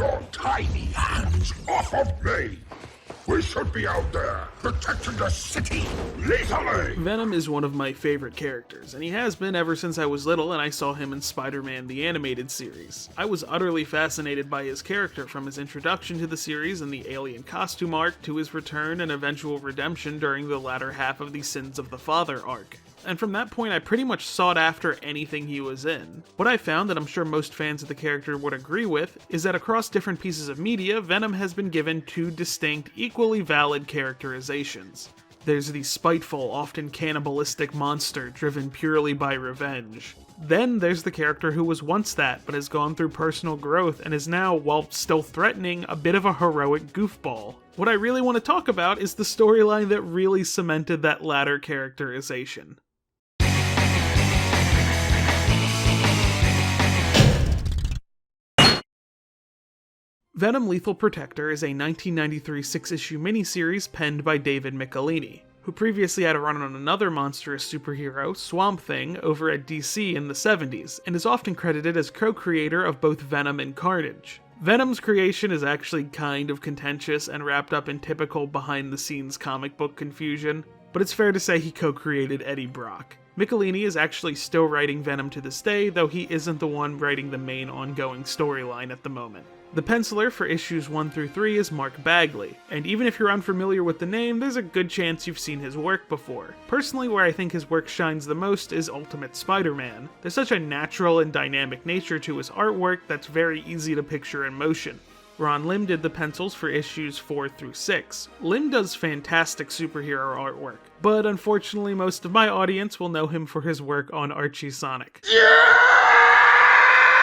your tiny hands off of me! We should be out there, protecting the city, lethally! Venom is one of my favorite characters, and he has been ever since I was little and I saw him in Spider-Man the Animated Series. I was utterly fascinated by his character, from his introduction to the series in the alien costume arc to his return and eventual redemption during the latter half of the Sins of the Father arc. And from that point I pretty much sought after anything he was in. What I found, that I'm sure most fans of the character would agree with, is that across different pieces of media, Venom has been given two distinct, equally valid characterizations. There's the spiteful, often cannibalistic monster driven purely by revenge. Then there's the character who was once that, but has gone through personal growth and is now, while still threatening, a bit of a heroic goofball. What I really want to talk about is the storyline that really cemented that latter characterization. Venom Lethal Protector is a 1993 6-issue miniseries penned by David Michelinie, who previously had a run on another monstrous superhero, Swamp Thing, over at DC in the 70s, and is often credited as co-creator of both Venom and Carnage. Venom's creation is actually kind of contentious and wrapped up in typical behind-the-scenes comic book confusion, but it's fair to say he co-created Eddie Brock. Michelinie is actually still writing Venom to this day, though he isn't the one writing the main ongoing storyline at the moment. The penciler for issues 1 through 3 is Mark Bagley, and even if you're unfamiliar with the name, there's a good chance you've seen his work before. Personally, where I think his work shines the most is Ultimate Spider-Man. There's such a natural and dynamic nature to his artwork that's very easy to picture in motion. Ron Lim did the pencils for issues 4 through 6. Lim does fantastic superhero artwork, but unfortunately most of my audience will know him for his work on Archie Sonic.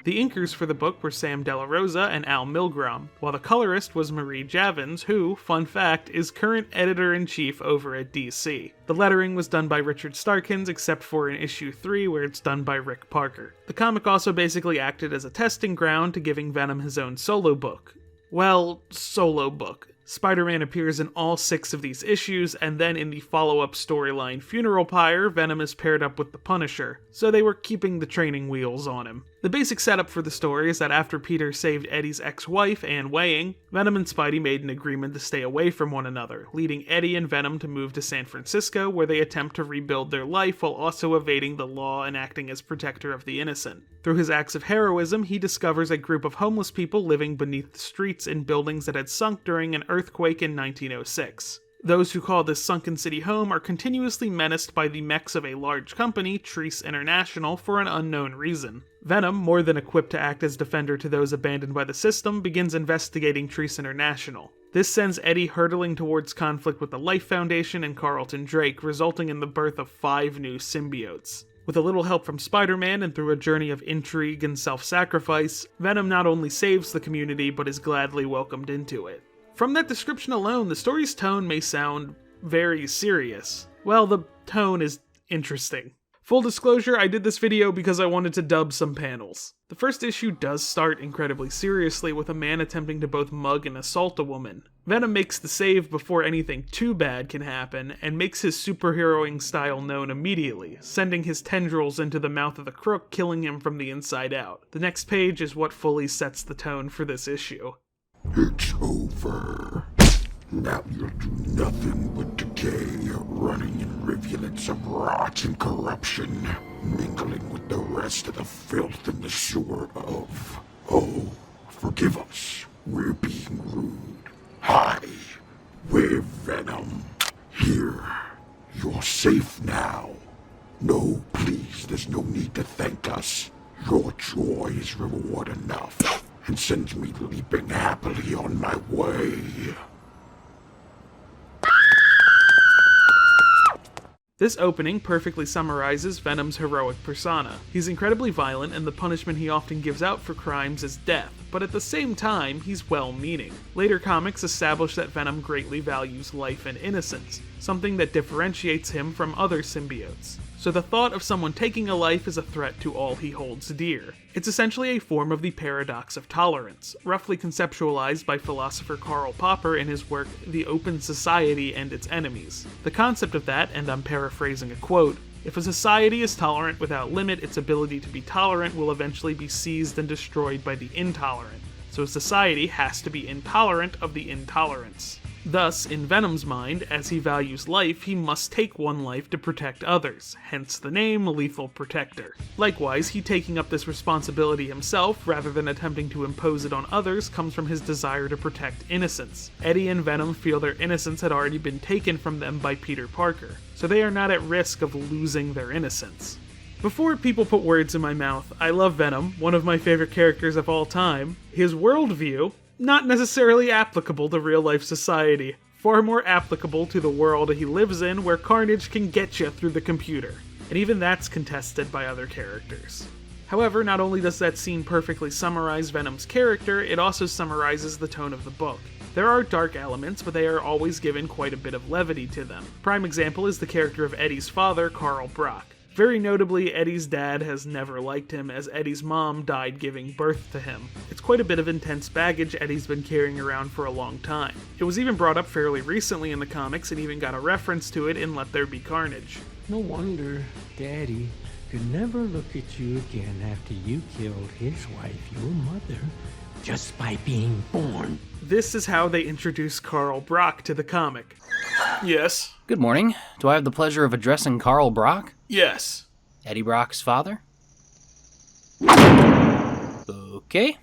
The inkers for the book were Sam Della Rosa and Al Milgrom, while the colorist was Marie Javins, who, fun fact, is current editor-in-chief over at DC. The lettering was done by Richard Starkins, except for in issue 3 where it's done by Rick Parker. The comic also basically acted as a testing ground to giving Venom his own solo book. Well, solo book. Spider-Man appears in all 6 of these issues, and then in the follow-up storyline Funeral Pyre, Venom is paired up with the Punisher, so they were keeping the training wheels on him. The basic setup for the story is that after Peter saved Eddie's ex-wife, Anne Weying, Venom and Spidey made an agreement to stay away from one another, leading Eddie and Venom to move to San Francisco, where they attempt to rebuild their life while also evading the law and acting as protector of the innocent. Through his acts of heroism, he discovers a group of homeless people living beneath the streets in buildings that had sunk during an earthquake in 1906. Those who call this sunken city home are continuously menaced by the mechs of a large company, Treece International, for an unknown reason. Venom, more than equipped to act as defender to those abandoned by the system, begins investigating Treece International. This sends Eddie hurtling towards conflict with the Life Foundation and Carlton Drake, resulting in the birth of 5 new symbiotes. With a little help from Spider-Man and through a journey of intrigue and self-sacrifice, Venom not only saves the community, but is gladly welcomed into it. From that description alone, the story's tone may sound very serious. Well, the tone is interesting. Full disclosure, I did this video because I wanted to dub some panels. The first issue does start incredibly seriously, with a man attempting to both mug and assault a woman. Venom makes the save before anything too bad can happen, and makes his superheroing style known immediately, sending his tendrils into the mouth of the crook, killing him from the inside out. The next page is what fully sets the tone for this issue. It's over. Now you'll do nothing but decay, running in rivulets of rot and corruption, mingling with the rest of the filth in the sewer of... Oh, forgive us. We're being rude. Hi, we're Venom. Here, you're safe now. No, please, there's no need to thank us. Your joy is reward enough, and sends me leaping happily on my way. This opening perfectly summarizes Venom's heroic persona. He's incredibly violent, and the punishment he often gives out for crimes is death, but at the same time, he's well-meaning. Later comics establish that Venom greatly values life and innocence, something that differentiates him from other symbiotes. So the thought of someone taking a life is a threat to all he holds dear. It's essentially a form of the paradox of tolerance, roughly conceptualized by philosopher Karl Popper in his work The Open Society and Its Enemies. The concept of that, and I'm paraphrasing a quote, if a society is tolerant without limit, its ability to be tolerant will eventually be seized and destroyed by the intolerant. so society has to be intolerant of the intolerance. Thus, in Venom's mind, as he values life, he must take one life to protect others, hence the name Lethal Protector. Likewise, he taking up this responsibility himself, rather than attempting to impose it on others, comes from his desire to protect innocence. Eddie and Venom feel their innocence had already been taken from them by Peter Parker, so they are not at risk of losing their innocence. Before people put words in my mouth, I love Venom, one of my favorite characters of all time. His worldview, not necessarily applicable to real-life society, far more applicable to the world he lives in where carnage can get you through the computer, and even that's contested by other characters. However, not only does that scene perfectly summarize Venom's character, it also summarizes the tone of the book. There are dark elements, but they are always given quite a bit of levity to them. Prime example is the character of Eddie's father, Carl Brock. Very notably, Eddie's dad has never liked him, as Eddie's mom died giving birth to him. It's quite a bit of intense baggage Eddie's been carrying around for a long time. It was even brought up fairly recently in the comics and even got a reference to it in Let There Be Carnage. No wonder Daddy could never look at you again after you killed his wife, your mother, just by being born. This is how they introduce Carl Brock to the comic. Yes. Good morning. Do I have the pleasure of addressing Carl Brock? Yes. Eddie Brock's father? Okay.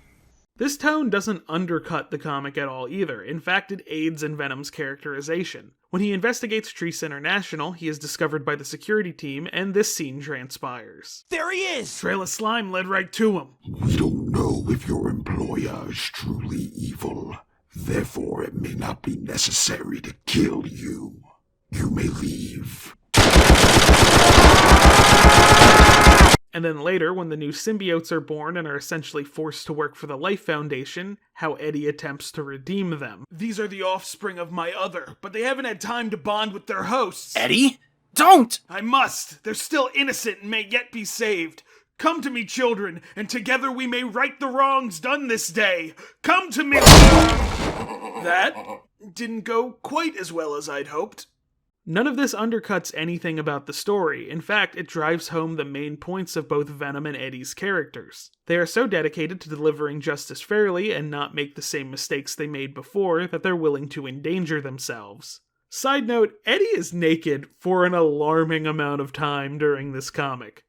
This tone doesn't undercut the comic at all either. In fact, it aids in Venom's characterization. When he investigates Treese International, he is discovered by the security team, and this scene transpires. There he is! Trail of slime led right to him. We don't know if your employer is truly evil. Therefore, it may not be necessary to kill you. You may leave. And then later, when the new symbiotes are born and are essentially forced to work for the Life Foundation, how Eddie attempts to redeem them. These are the offspring of my other, but they haven't had time to bond with their hosts. Eddie? Don't! I must! They're still innocent and may yet be saved. Come to me, children, and together we may right the wrongs done this day. Come to me! That didn't go quite as well as I'd hoped. None of this undercuts anything about the story. In fact, it drives home the main points of both Venom and Eddie's characters. They are so dedicated to delivering justice fairly and not make the same mistakes they made before that they're willing to endanger themselves. Side note, Eddie is naked for an alarming amount of time during this comic.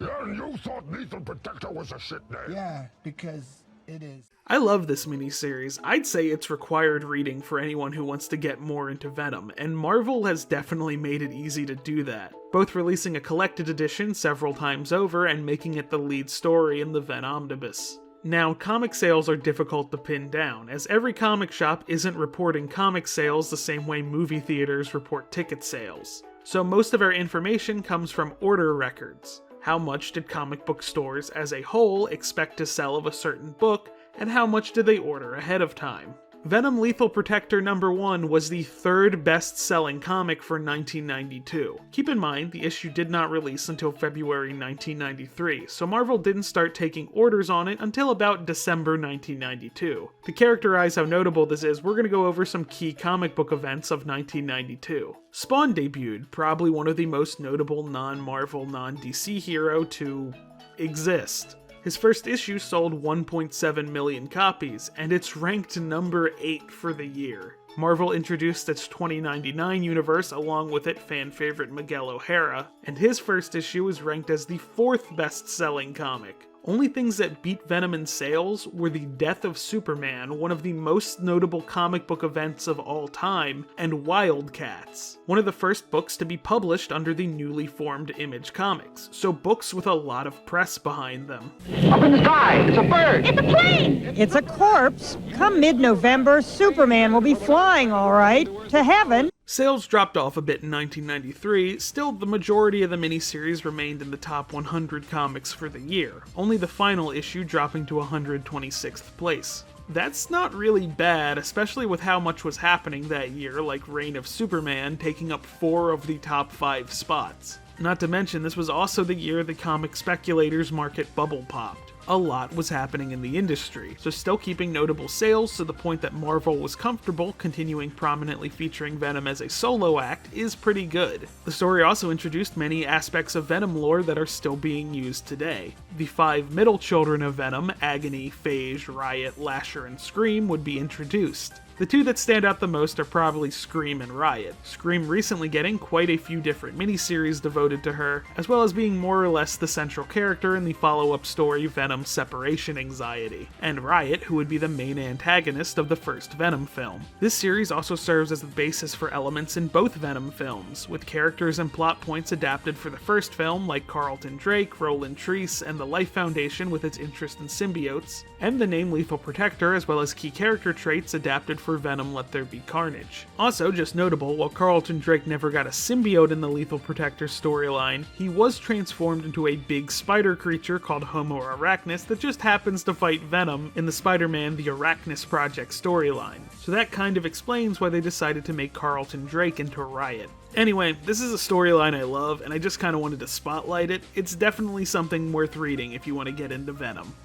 Yeah, you thought Lethal Protector was a shit name. Yeah, because it is. I love this miniseries. I'd say it's required reading for anyone who wants to get more into Venom, and Marvel has definitely made it easy to do that, both releasing a collected edition several times over and making it the lead story in the Venomnibus. Now, comic sales are difficult to pin down, as every comic shop isn't reporting comic sales the same way movie theaters report ticket sales. So most of our information comes from order records. How much did comic book stores as a whole expect to sell of a certain book, and how much did they order ahead of time? Venom Lethal Protector #1 was the third best-selling comic for 1992. Keep in mind, the issue did not release until February 1993, so Marvel didn't start taking orders on it until about December 1992. To characterize how notable this is, we're going to go over some key comic book events of 1992. Spawn debuted, probably one of the most notable non-Marvel, non-DC hero to exist. His first issue sold 1.7 million copies, and it's ranked number 8 for the year. Marvel introduced its 2099 universe along with it fan favorite Miguel O'Hara, and his first issue was ranked as the 4th best-selling comic. Only things that beat Venom in sales were the death of Superman, one of the most notable comic book events of all time, and Wildcats, one of the first books to be published under the newly formed Image Comics, so books with a lot of press behind them. Up in the sky! It's a bird! It's a plane! It's a corpse. Come mid-November, Superman will be flying all right, to heaven. Sales dropped off a bit in 1993, still the majority of the miniseries remained in the top 100 comics for the year, only the final issue dropping to 126th place. That's not really bad, especially with how much was happening that year, like Reign of Superman taking up 4 of the top 5 spots. Not to mention, this was also the year the comic speculators market bubble popped. a lot was happening in the industry, so still keeping notable sales to the point that Marvel was comfortable continuing prominently featuring Venom as a solo act is pretty good. The story also introduced many aspects of Venom lore that are still being used today. The 5 middle children of Venom, Agony, Phage, Riot, Lasher, and Scream, would be introduced. The 2 that stand out the most are probably Scream and Riot. Scream recently getting quite a few different miniseries devoted to her, as well as being more or less the central character in the follow-up story Venom Separation Anxiety, and Riot, who would be the main antagonist of the first Venom film. This series also serves as the basis for elements in both Venom films, with characters and plot points adapted for the first film like Carlton Drake, Roland Treese, and the Life Foundation with its interest in symbiotes, and the name Lethal Protector, as well as key character traits adapted for Venom Let There Be Carnage. Also, just notable, while Carlton Drake never got a symbiote in the Lethal Protector storyline, he was transformed into a big spider creature called Homo Arachnus that just happens to fight Venom in the Spider-Man The Arachnus Project storyline. So that kind of explains why they decided to make Carlton Drake into Riot. Anyway, this is a storyline I love, and I just kind of wanted to spotlight it. It's definitely something worth reading if you want to get into Venom.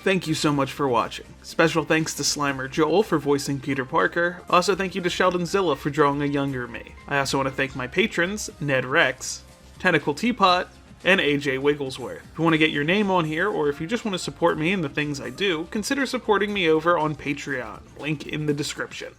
Thank you so much for watching. Special thanks to SlimerJoel for voicing Peter Parker. Also thank you to Sheldonzilla for drawing a younger me. I also want to thank my patrons, Ned Rex, Tentacle Teapot, and AJ Wigglesworth. If you want to get your name on here, or if you just want to support me and the things I do, consider supporting me over on Patreon, link in the description.